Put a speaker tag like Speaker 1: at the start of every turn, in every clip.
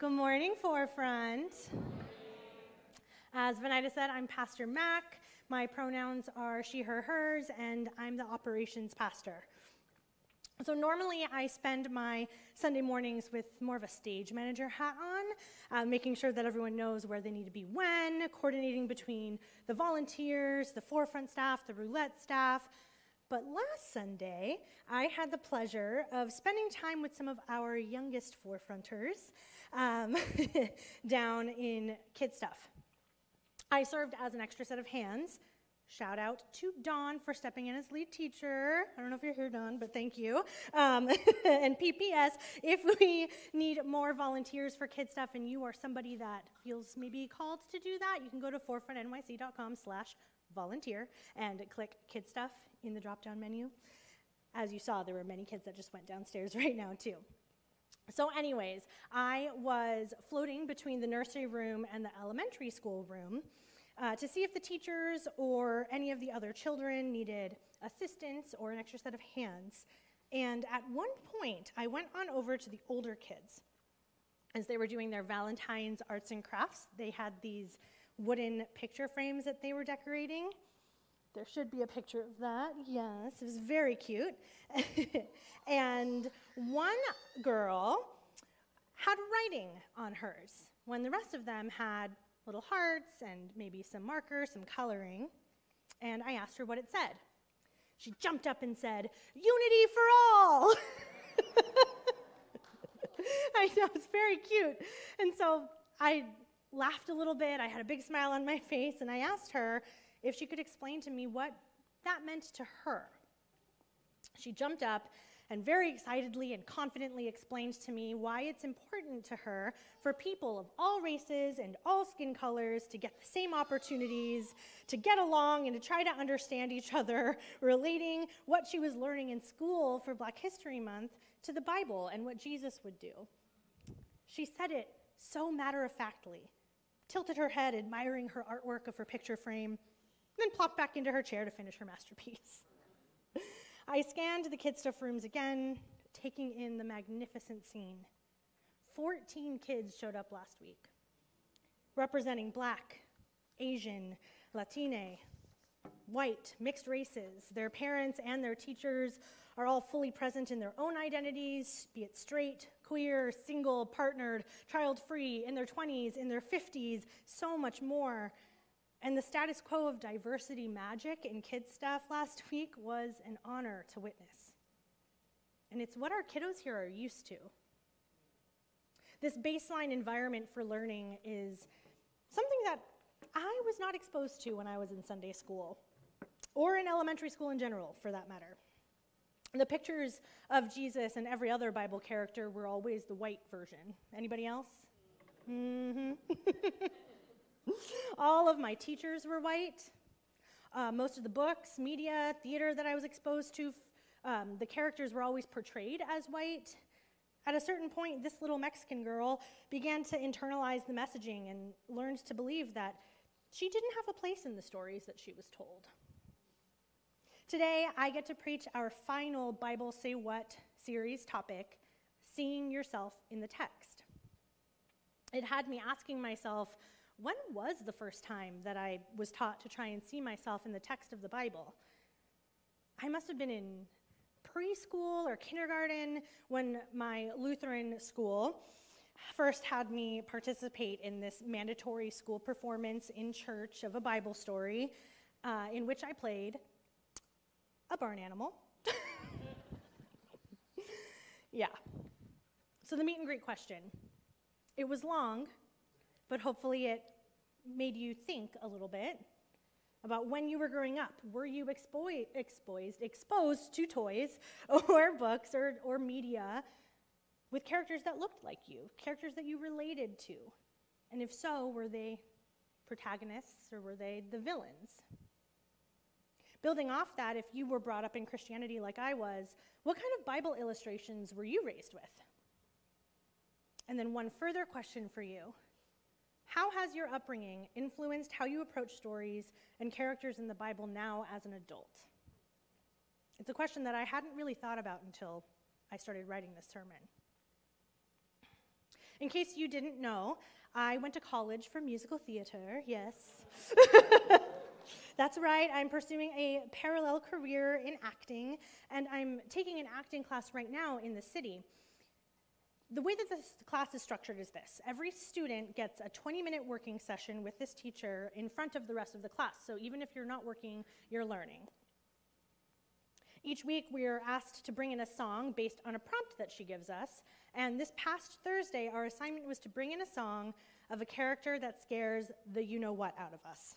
Speaker 1: Good morning, Forefront. As Venida said, I'm Pastor Mac. My pronouns are she, her, hers, and I'm the operations pastor. So normally I spend my Sunday mornings with more of a stage manager hat on, making sure that everyone knows where they need to be when, coordinating between the volunteers, the Forefront staff, the roulette staff. But last Sunday, I had the pleasure of spending time with some of our youngest Forefronters down in Kid Stuff. I served as an extra set of hands. Shout out to Dawn for stepping in as lead teacher. I don't know if you're here, Dawn, but thank you. And PPS, if we need more volunteers for Kid Stuff and you are somebody that feels maybe called to do that, you can go to forefrontnyc.com/volunteer and click Kid Stuff in the drop-down menu. As you saw, there were many kids that just went downstairs right now, too. So anyways, I was floating between the nursery room and the elementary school room to see if the teachers or any of the other children needed assistance or an extra set of hands. And at one point, I went on over to the older kids. As they were doing their Valentine's arts and crafts, they had these wooden picture frames that they were decorating. There should be a picture of that. Yes, it was very cute. And one girl had writing on hers when the rest of them had little hearts and maybe some markers, some coloring. And I asked her what it said. She jumped up and said, "Unity for all." I know, it's very cute. And so I laughed a little bit. I had a big smile on my face, and I asked her if she could explain to me what that meant to her. She jumped up and very excitedly and confidently explained to me why it's important to her for people of all races and all skin colors to get the same opportunities, to get along and to try to understand each other, relating what she was learning in school for Black History Month to the Bible and what Jesus would do. She said it so matter-of-factly, tilted her head admiring her artwork of her picture frame, then plopped back into her chair to finish her masterpiece. I scanned the Kid Stuff rooms again, taking in the magnificent scene. 14 kids showed up last week, representing Black, Asian, Latine, white, mixed races. Their parents and their teachers are all fully present in their own identities, be it straight, queer, single, partnered, child-free, in their 20s, in their 50s, so much more. And the status quo of diversity magic in Kid Stuff last week was an honor to witness. And it's what our kiddos here are used to. This baseline environment for learning is something that I was not exposed to when I was in Sunday school, or in elementary school in general, for that matter. The pictures of Jesus and every other Bible character were always the white version. Anybody else? Mm-hmm. All of my teachers were white. Most of the books, media, theater that I was exposed to, the characters were always portrayed as white. At a certain point, this little Mexican girl began to internalize the messaging and learned to believe that she didn't have a place in the stories that she was told. Today, I get to preach our final Bible Say What series topic, seeing yourself in the text. It had me asking myself, when was the first time that I was taught to try and see myself in the text of the Bible? I must have been in preschool or kindergarten when my Lutheran school first had me participate in this mandatory school performance in church of a Bible story in which I played a barn animal. Yeah. So the meet and greet question. It was long, but hopefully it made you think a little bit about when you were growing up. Were you exposed to toys or books or media with characters that looked like you, characters that you related to? And if so, were they protagonists or were they the villains? Building off that, if you were brought up in Christianity like I was, what kind of Bible illustrations were you raised with? And then one further question for you. How has your upbringing influenced how you approach stories and characters in the Bible now as an adult? It's a question that I hadn't really thought about until I started writing this sermon. In case you didn't know, I went to college for musical theater, yes. That's right, I'm pursuing a parallel career in acting, and I'm taking an acting class right now in the city. The way that this class is structured is this. Every student gets a 20-minute working session with this teacher in front of the rest of the class, so even if you're not working, you're learning. Each week, we're asked to bring in a song based on a prompt that she gives us, and this past Thursday, our assignment was to bring in a song of a character that scares the you-know-what out of us.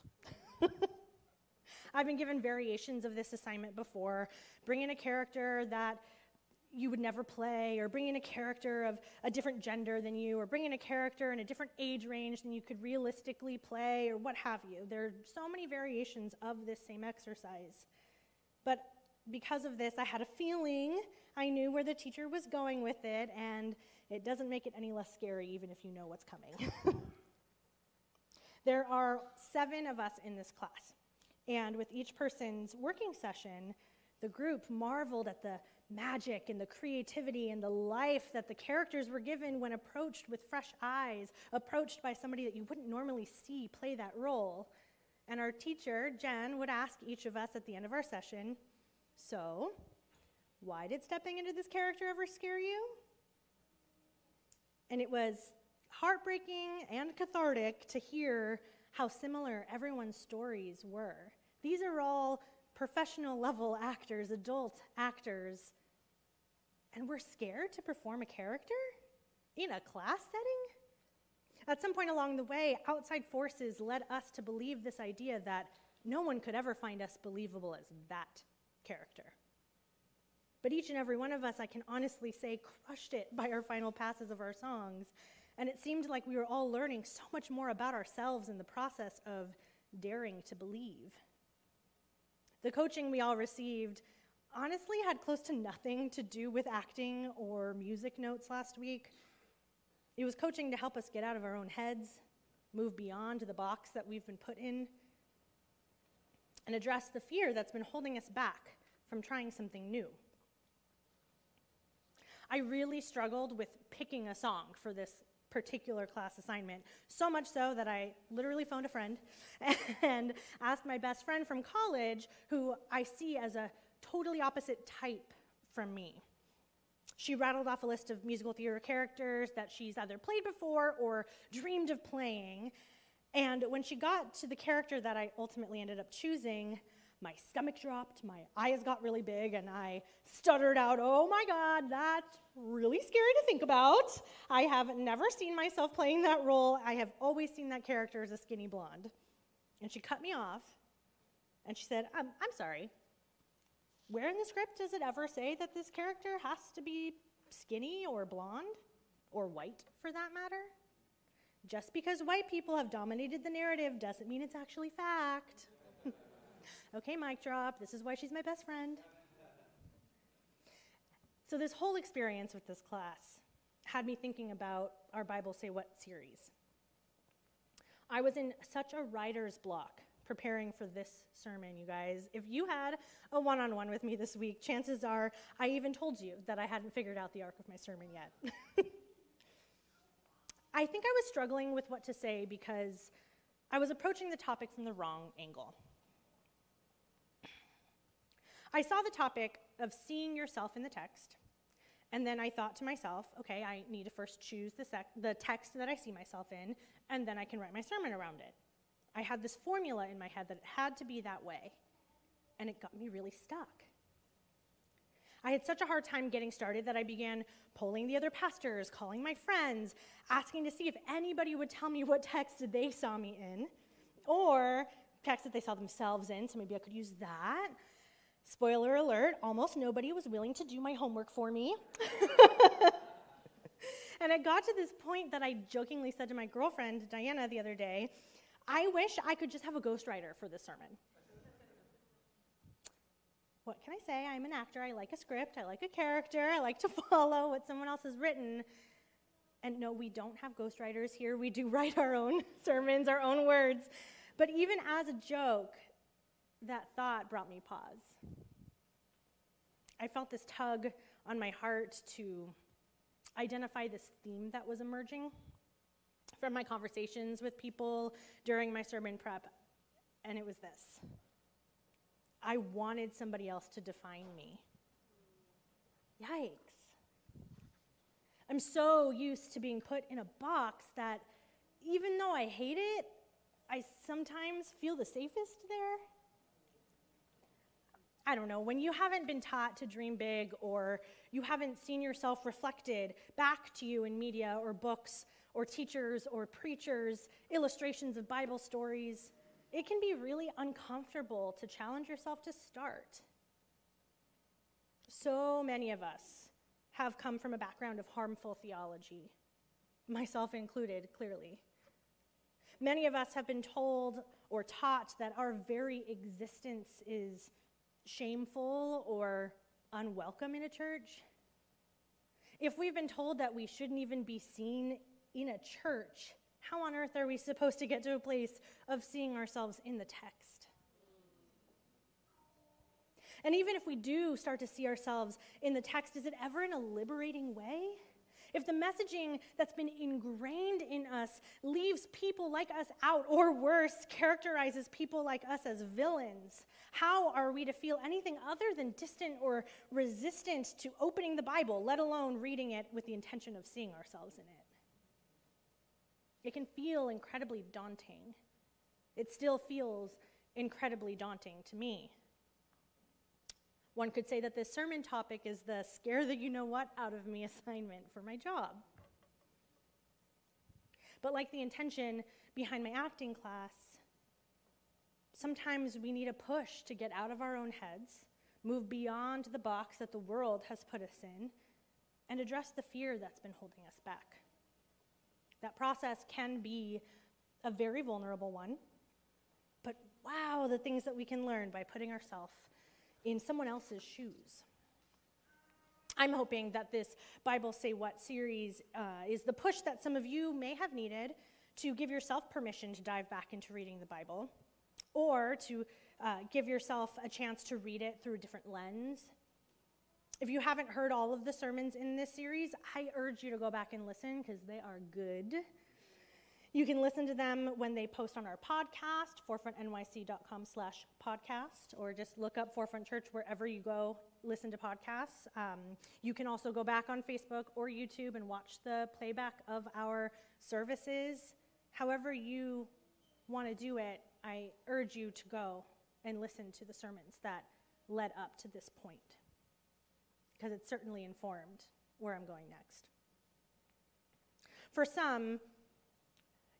Speaker 1: I've been given variations of this assignment before. Bring in a character that you would never play, or bring in a character of a different gender than you, or bring in a character in a different age range than you could realistically play, or what have you. There are so many variations of this same exercise. But because of this, I had a feeling I knew where the teacher was going with it, and it doesn't make it any less scary even if you know what's coming. There are 7 of us in this class, and with each person's working session, the group marveled at the magic and the creativity and the life that the characters were given when approached with fresh eyes, approached by somebody that you wouldn't normally see play that role. And our teacher, Jen, would ask each of us at the end of our session, "So, why did stepping into this character ever scare you?" And it was heartbreaking and cathartic to hear how similar everyone's stories were. These are all professional level actors, adult actors, and we're scared to perform a character in a class setting? At some point along the way, outside forces led us to believe this idea that no one could ever find us believable as that character. But each and every one of us, I can honestly say, crushed it by our final passes of our songs, and it seemed like we were all learning so much more about ourselves in the process of daring to believe. The coaching we all received honestly had close to nothing to do with acting or music notes last week. It was coaching to help us get out of our own heads, move beyond the box that we've been put in, and address the fear that's been holding us back from trying something new. I really struggled with picking a song for this particular class assignment, so much so that I literally phoned a friend and asked my best friend from college, who I see as a totally opposite type from me. She rattled off a list of musical theater characters that she's either played before or dreamed of playing, and when she got to the character that I ultimately ended up choosing, my stomach dropped, my eyes got really big, and I stuttered out, "Oh my God, that's really scary to think about. I have never seen myself playing that role. I have always seen that character as a skinny blonde." And she cut me off, and she said, I'm sorry. Where in the script does it ever say that this character has to be skinny or blonde, or white for that matter? Just because white people have dominated the narrative doesn't mean it's actually fact." Okay, mic drop. This is why she's my best friend. So this whole experience with this class had me thinking about our Bible Say What series. I was in such a writer's block preparing for this sermon, you guys. If you had a one-on-one with me this week, chances are I even told you that I hadn't figured out the arc of my sermon yet. I think I was struggling with what to say because I was approaching the topic from the wrong angle. I saw the topic of seeing yourself in the text, and then I thought to myself, okay, I need to first choose the text that I see myself in, and then I can write my sermon around it. I had this formula in my head that it had to be that way, and it got me really stuck. I had such a hard time getting started that I began polling the other pastors, calling my friends, asking to see if anybody would tell me what text they saw me in, or text that they saw themselves in, so maybe I could use that. Spoiler alert, almost nobody was willing to do my homework for me. And it got to this point that I jokingly said to my girlfriend, Diana, the other day, I wish I could just have a ghostwriter for this sermon. What can I say? I'm an actor. I like a script. I like a character. I like to follow what someone else has written. And no, we don't have ghostwriters here. We do write our own sermons, our own words. But even as a joke, that thought brought me pause. I felt this tug on my heart to identify this theme that was emerging from my conversations with people during my sermon prep, and it was this. I wanted somebody else to define me. Yikes. I'm so used to being put in a box that even though I hate it, I sometimes feel the safest there. I don't know, when you haven't been taught to dream big, or you haven't seen yourself reflected back to you in media or books or teachers or preachers, illustrations of Bible stories, it can be really uncomfortable to challenge yourself to start. So many of us have come from a background of harmful theology, myself included, clearly. Many of us have been told or taught that our very existence is shameful or unwelcome in a church. If we've been told that we shouldn't even be seen in a church, how on earth are we supposed to get to a place of seeing ourselves in the text? And even if we do start to see ourselves in the text, is it ever in a liberating way? If the messaging that's been ingrained in us leaves people like us out, or worse, characterizes people like us as villains, how are we to feel anything other than distant or resistant to opening the Bible, let alone reading it with the intention of seeing ourselves in it? It can feel incredibly daunting. It still feels incredibly daunting to me. One could say that this sermon topic is the scare the you-know-what out of me assignment for my job. But like the intention behind my acting class, sometimes we need a push to get out of our own heads, move beyond the box that the world has put us in, and address the fear that's been holding us back. That process can be a very vulnerable one, but wow, the things that we can learn by putting ourselves in someone else's shoes. I'm hoping that this Bible Say What series is the push that some of you may have needed to give yourself permission to dive back into reading the Bible, or to give yourself a chance to read it through a different lens. If you haven't heard all of the sermons in this series, I urge you to go back and listen, because they are good. You can listen to them when they post on our podcast, forefrontnyc.com/podcast, or just look up Forefront Church wherever you go listen to podcasts. You can also go back on Facebook or YouTube and watch the playback of our services. However you want to do it, I urge you to go and listen to the sermons that led up to this point, because it certainly informed where I'm going next. For some,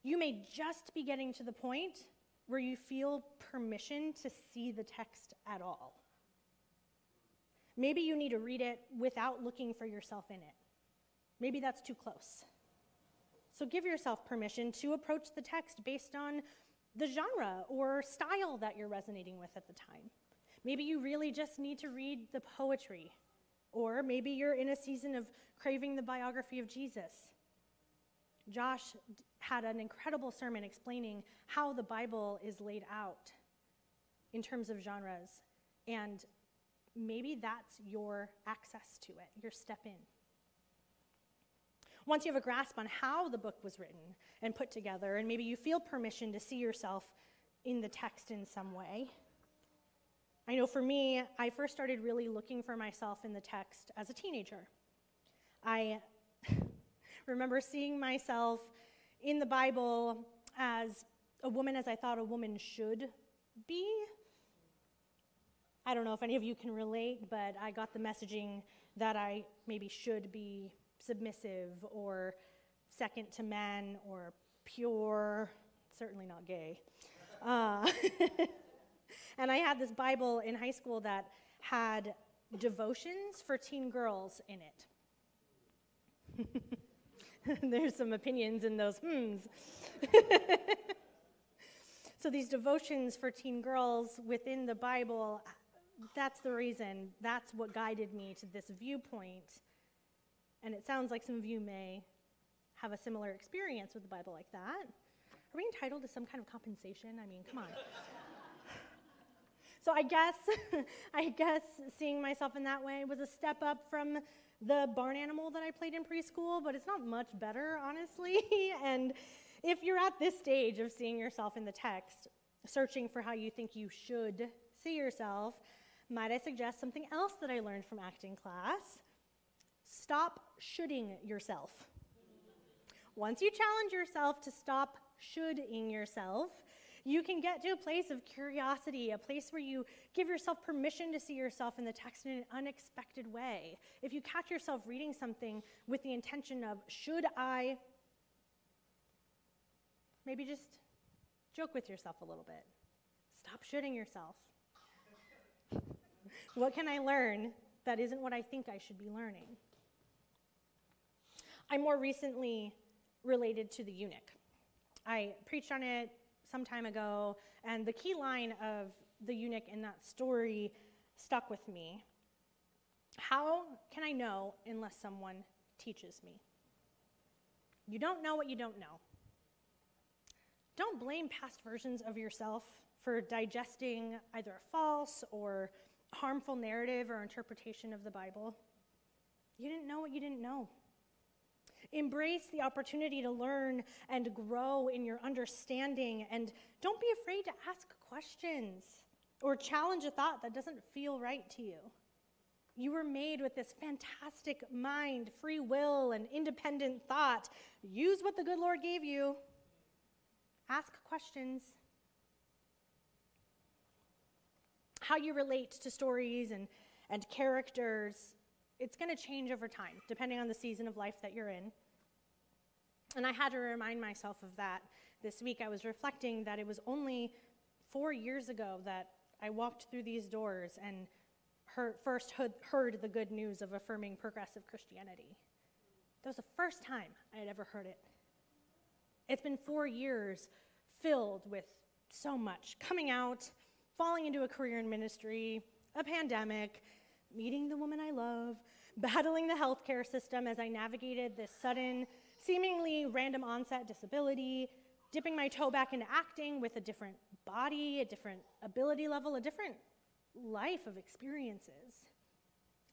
Speaker 1: you may just be getting to the point where you feel permission to see the text at all. Maybe you need to read it without looking for yourself in it. Maybe that's too close. So give yourself permission to approach the text based on the genre or style that you're resonating with at the time. Maybe you really just need to read the poetry, or maybe you're in a season of craving the biography of Jesus. Josh had an incredible sermon explaining how the Bible is laid out in terms of genres, and maybe that's your access to it, your step in. Once you have a grasp on how the book was written and put together, and maybe you feel permission to see yourself in the text in some way. I know for me, I first started really looking for myself in the text as a teenager. I remember seeing myself in the Bible as a woman as I thought a woman should be. I don't know if any of you can relate, but I got the messaging that I maybe should be submissive or second to men or pure, certainly not gay. And I had this Bible in high school that had devotions for teen girls in it. There's some opinions in those hymns. So these devotions for teen girls within the Bible, that's the reason, that's what guided me to this viewpoint. And it sounds like some of you may have a similar experience with the Bible like that. Are we entitled to some kind of compensation? I mean, come on. So I guess seeing myself in that way was a step up from the barn animal that I played in preschool, but it's not much better, honestly. And if you're at this stage of seeing yourself in the text, searching for how you think you should see yourself, might I suggest something else that I learned from acting class? Stop shoulding yourself. Once you challenge yourself to stop shoulding yourself, you can get to a place of curiosity, a place where you give yourself permission to see yourself in the text in an unexpected way. If you catch yourself reading something with the intention of, should I, maybe just joke with yourself a little bit. Stop shoulding yourself. What can I learn that isn't what I think I should be learning? I more recently related to the eunuch. I preached on it some time ago, and the key line of the eunuch in that story stuck with me. How can I know unless someone teaches me? You don't know what you don't know. Don't blame past versions of yourself for digesting either a false or harmful narrative or interpretation of the Bible. You didn't know what you didn't know. Embrace the opportunity to learn and grow in your understanding, and don't be afraid to ask questions or challenge a thought that doesn't feel right to you. You were made with this fantastic mind, free will, and independent thought. Use what the good Lord gave you. Ask questions. How you relate to stories and characters, it's going to change over time, depending on the season of life that you're in. And I had to remind myself of that this week. I was reflecting that it was only 4 years ago that I walked through these doors and first heard the good news of affirming progressive Christianity. That was the first time I had ever heard it. It's been 4 years filled with so much coming out, falling into a career in ministry, a pandemic, meeting the woman I love, battling the healthcare system as I navigated this sudden, seemingly random onset disability, dipping my toe back into acting with a different body, a different ability level, a different life of experiences.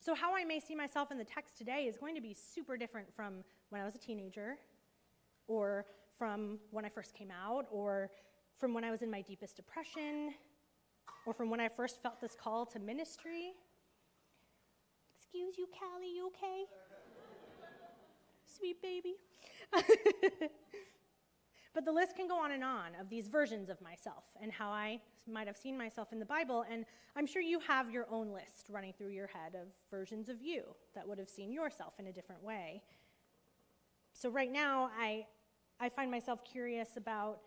Speaker 1: So how I may see myself in the text today is going to be super different from when I was a teenager, or from when I first came out, or from when I was in my deepest depression, or from when I first felt this call to ministry. Excuse you, Callie, you okay? Sweet baby. But the list can go on of these versions of myself and how I might have seen myself in the Bible, and I'm sure you have your own list running through your head of versions of you that would have seen yourself in a different way. So right now, I find myself curious about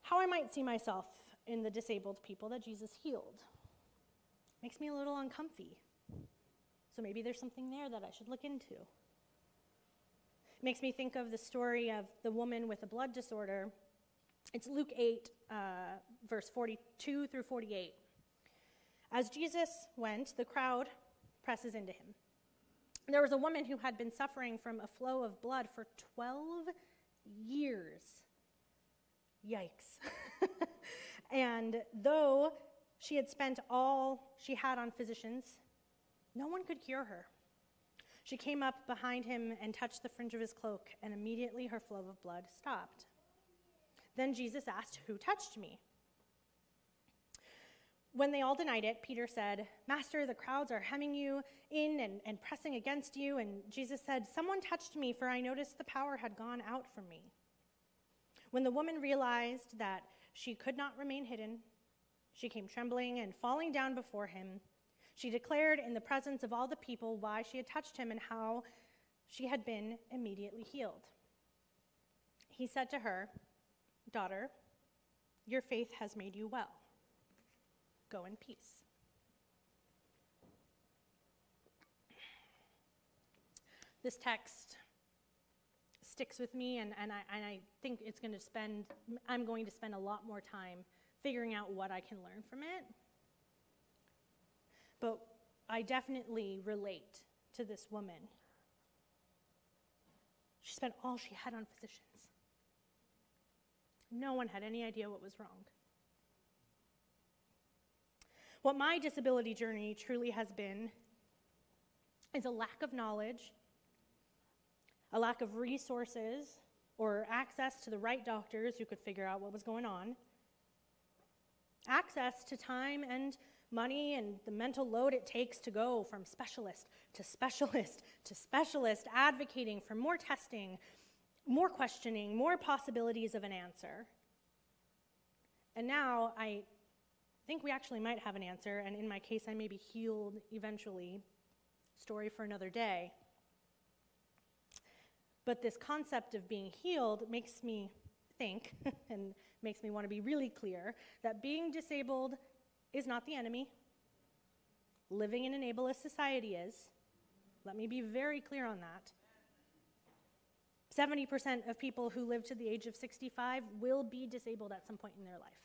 Speaker 1: how I might see myself in the disabled people that Jesus healed. Makes me a little uncomfy. So maybe there's something there that I should look into. Makes me think of the story of the woman with a blood disorder. It's Luke 8, verse 42 through 48. As Jesus went, the crowd presses into him. There was a woman who had been suffering from a flow of blood for 12 years. Yikes. And though she had spent all she had on physicians, no one could cure her. She came up behind him and touched the fringe of his cloak, and immediately her flow of blood stopped. Then Jesus asked, "Who touched me?" When they all denied it, Peter said, "Master, the crowds are hemming you in and pressing against you." And Jesus said, "Someone touched me, for I noticed the power had gone out from me." When the woman realized that she could not remain hidden, she came trembling and falling down before him. She declared in the presence of all the people why she had touched him and how she had been immediately healed. He said to her, "Daughter, your faith has made you well. Go in peace." This text sticks with me, and I think I'm going to spend a lot more time figuring out what I can learn from it. But I definitely relate to this woman. She spent all she had on physicians. No one had any idea what was wrong. What my disability journey truly has been is a lack of knowledge, a lack of resources or access to the right doctors who could figure out what was going on, access to time and money and the mental load it takes to go from specialist to specialist to specialist, advocating for more testing, more questioning, more possibilities of an answer. And now I think we actually might have an answer, and in my case I may be healed eventually. Story for another day. But this concept of being healed makes me think, and makes me want to be really clear, that being disabled is not the enemy. Living in an ableist society is. Let me be very clear on that. 70% of people who live to the age of 65 will be disabled at some point in their life.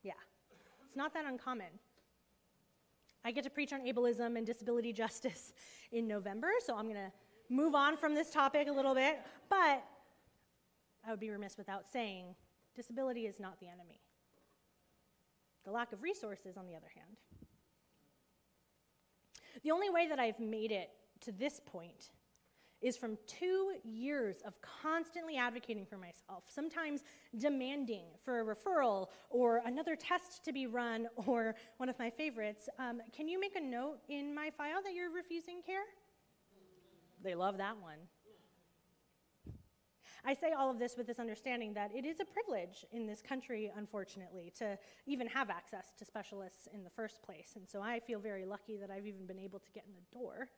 Speaker 1: Yeah, it's not that uncommon. I get to preach on ableism and disability justice in November, so I'm going to move on from this topic a little bit, but I would be remiss without saying disability is not the enemy. The lack of resources, on the other hand. The only way that I've made it to this point is from 2 years of constantly advocating for myself, sometimes demanding for a referral or another test to be run, or one of my favorites, can you make a note in my file that you're refusing care? They love that one. I say all of this with this understanding that it is a privilege in this country, unfortunately, to even have access to specialists in the first place. And so I feel very lucky that I've even been able to get in the door.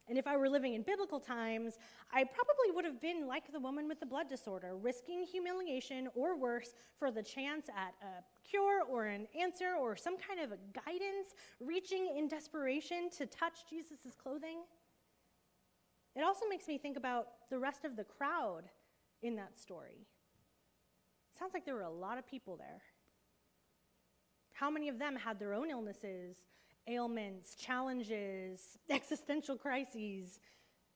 Speaker 1: And if I were living in biblical times, I probably would have been like the woman with the blood disorder, risking humiliation or worse for the chance at a cure or an answer or some kind of a guidance, reaching in desperation to touch Jesus' clothing. It also makes me think about the rest of the crowd in that story. It sounds like there were a lot of people there. How many of them had their own illnesses, ailments, challenges, existential crises,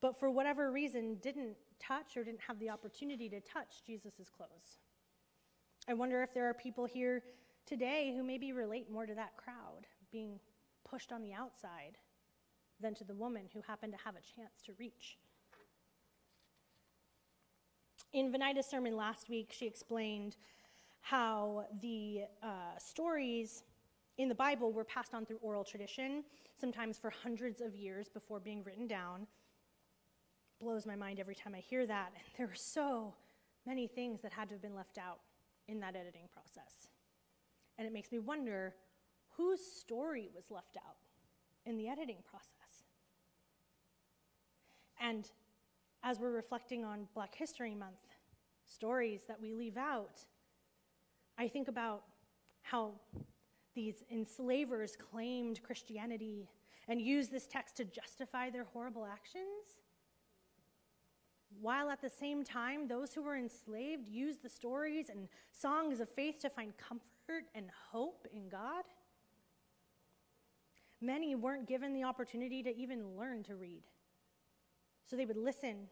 Speaker 1: but for whatever reason didn't touch or didn't have the opportunity to touch Jesus' clothes? I wonder if there are people here today who maybe relate more to that crowd, being pushed on the outside, than to the woman who happened to have a chance to reach. In Venita's sermon last week, she explained how the stories in the Bible were passed on through oral tradition, sometimes for hundreds of years before being written down. Blows my mind every time I hear that. And there were so many things that had to have been left out in that editing process. And it makes me wonder whose story was left out in the editing process. And as we're reflecting on Black History Month, stories that we leave out, I think about how these enslavers claimed Christianity and used this text to justify their horrible actions, while at the same time, those who were enslaved used the stories and songs of faith to find comfort and hope in God. Many weren't given the opportunity to even learn to read. So they would listen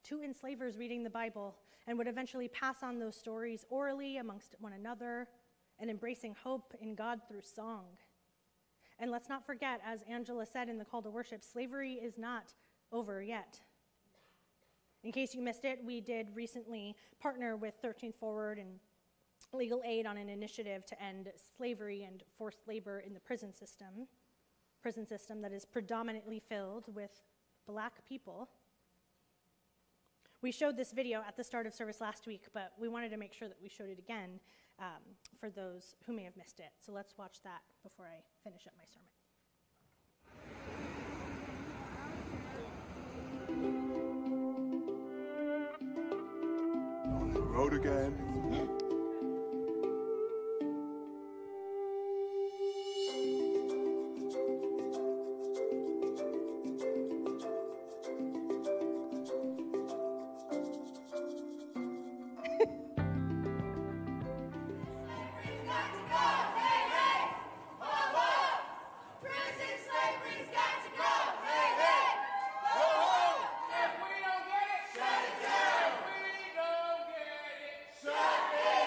Speaker 1: to enslavers reading the Bible and would eventually pass on those stories orally amongst one another and embracing hope in God through song. And let's not forget, as Angela said in the call to worship, slavery is not over yet. In case you missed it, we did recently partner with 13 Forward and Legal Aid on an initiative to end slavery and forced labor in the prison system that is predominantly filled with Black people. We showed this video at the start of service last week, but we wanted to make sure that we showed it again for those who may have missed it. So let's watch that before I finish up my sermon.
Speaker 2: On the road again.
Speaker 3: Shut it down!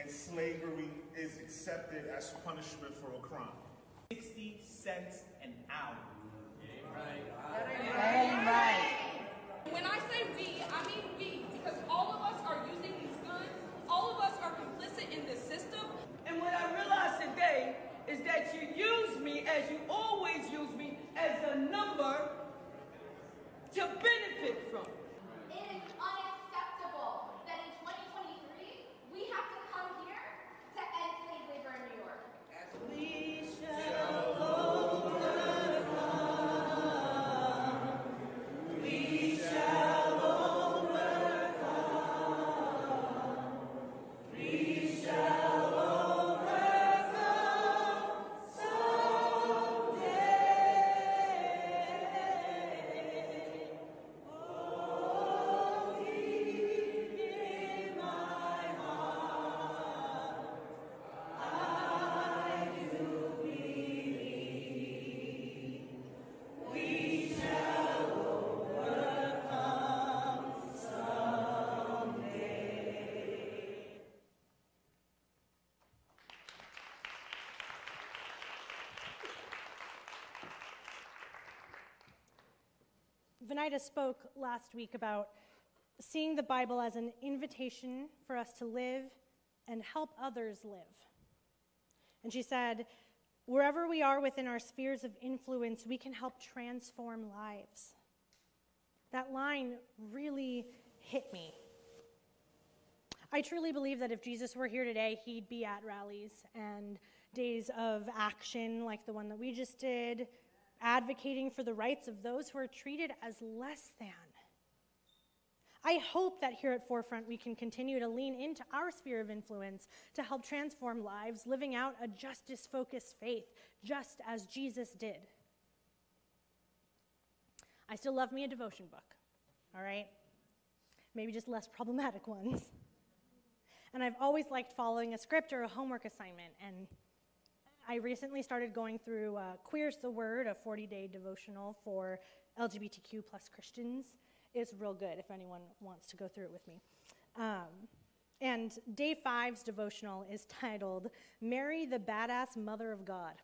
Speaker 2: and slavery is accepted as punishment for a crime.
Speaker 3: 60 cents an hour.
Speaker 4: When I say we, I mean we, because all of us are using these goods. All of us are complicit in this system.
Speaker 5: And what I realized today is that you use me, as you always use me, as a number to benefit from.
Speaker 6: It is unacceptable that in 2023, we have to come here to end slave labor in New York.
Speaker 5: We shall overcome. We shall overcome. We shall overcome someday. Oh, deep in my heart, I do believe we shall overcome someday.
Speaker 1: Venida spoke last week about seeing the Bible as an invitation for us to live and help others live. And she said, wherever we are within our spheres of influence, we can help transform lives. That line really hit me. I truly believe that if Jesus were here today, he'd be at rallies and days of action like the one that we just did, advocating for the rights of those who are treated as less than. I hope that here at Forefront we can continue to lean into our sphere of influence to help transform lives, living out a justice-focused faith, just as Jesus did. I still love me a devotion book, all right? Maybe just less problematic ones. And I've always liked following a script or a homework assignment, and I recently started going through Queer's the Word, a 40-day devotional for LGBTQ plus Christians. It's real good if anyone wants to go through it with me. And day 5's devotional is titled, Mary the Badass Mother of God.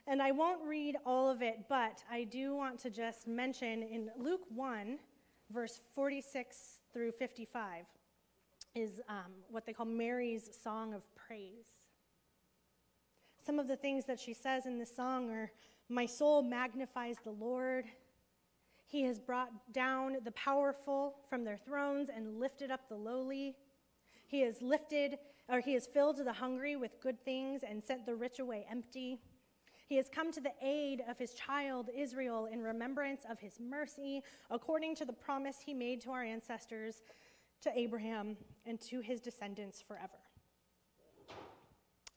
Speaker 1: And I won't read all of it, but I do want to just mention in Luke 1, verse 46 through 55, is what they call Mary's song of praise. Some of the things that she says in this song are, my soul magnifies the Lord. He has brought down the powerful from their thrones and lifted up the lowly. He has filled the hungry with good things and sent the rich away empty. He has come to the aid of his child Israel in remembrance of his mercy, according to the promise he made to our ancestors, to Abraham, and to his descendants forever.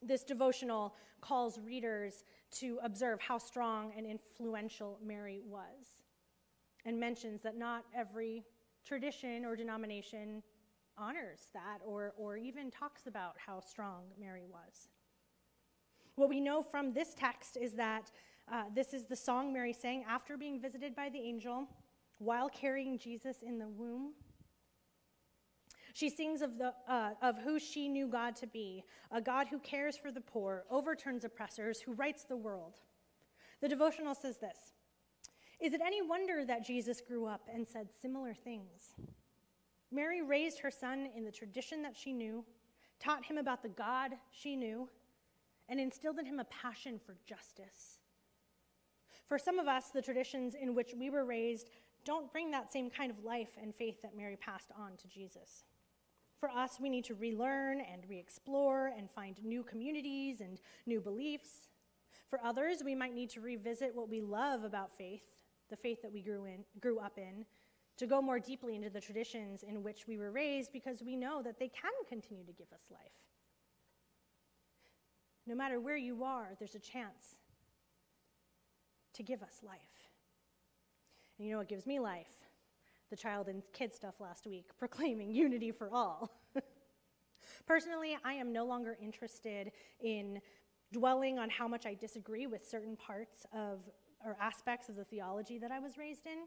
Speaker 1: This devotional calls readers to observe how strong and influential Mary was, and mentions that not every tradition or denomination honors that or even talks about how strong Mary was. What we know from this text is that this is the song Mary sang after being visited by the angel while carrying Jesus in the womb. She sings of who she knew God to be, a God who cares for the poor, overturns oppressors, who rights the world. The devotional says this, is it any wonder that Jesus grew up and said similar things? Mary raised her son in the tradition that she knew, taught him about the God she knew, and instilled in him a passion for justice. For some of us, the traditions in which we were raised don't bring that same kind of life and faith that Mary passed on to Jesus. For us, we need to relearn and re-explore and find new communities and new beliefs. For others, we might need to revisit what we love about faith, the faith that we grew up in, to go more deeply into the traditions in which we were raised because we know that they can continue to give us life. No matter where you are, there's a chance to give us life. And you know what gives me life? The child and kid stuff last week, proclaiming unity for all. Personally, I am no longer interested in dwelling on how much I disagree with certain parts of or aspects of the theology that I was raised in.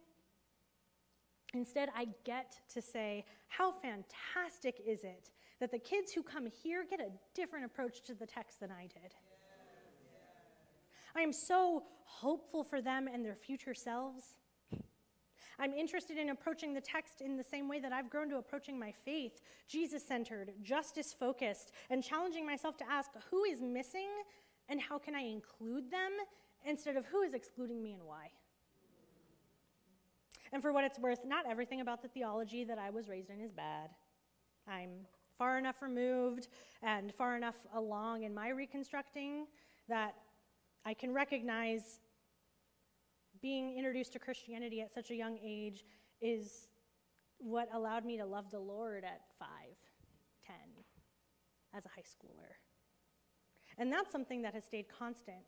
Speaker 1: Instead, I get to say, how fantastic is it that the kids who come here get a different approach to the text than I did. I am so hopeful for them and their future selves. I'm interested in approaching the text in the same way that I've grown to approaching my faith, Jesus-centered, justice-focused, and challenging myself to ask, who is missing and how can I include them, instead of who is excluding me and why. And for what it's worth, not everything about the theology that I was raised in is bad. I'm far enough removed and far enough along in my reconstructing that I can recognize being introduced to Christianity at such a young age is what allowed me to love the Lord at 5, 10, as a high schooler. And that's something that has stayed constant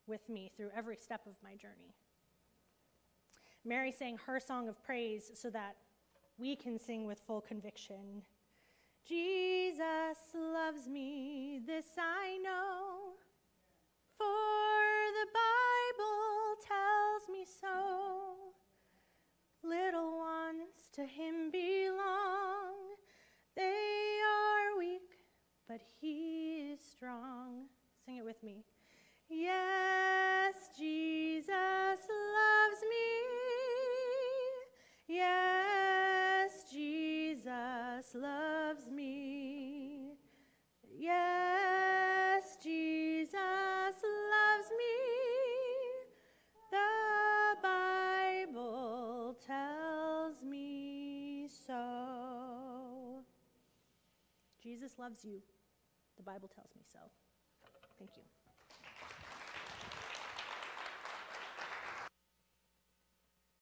Speaker 1: with me through every step of my journey. Mary sang her song of praise so that we can sing with full conviction. Jesus loves me, this I know, for the Bible tells me so. Little ones to him belong. They are weak, but he is strong. Sing it with me. Yes, Jesus loves me. Yes, Jesus loves me. Yes, Jesus loves me. The Bible tells me so. Jesus loves you. The Bible tells me so. Thank you.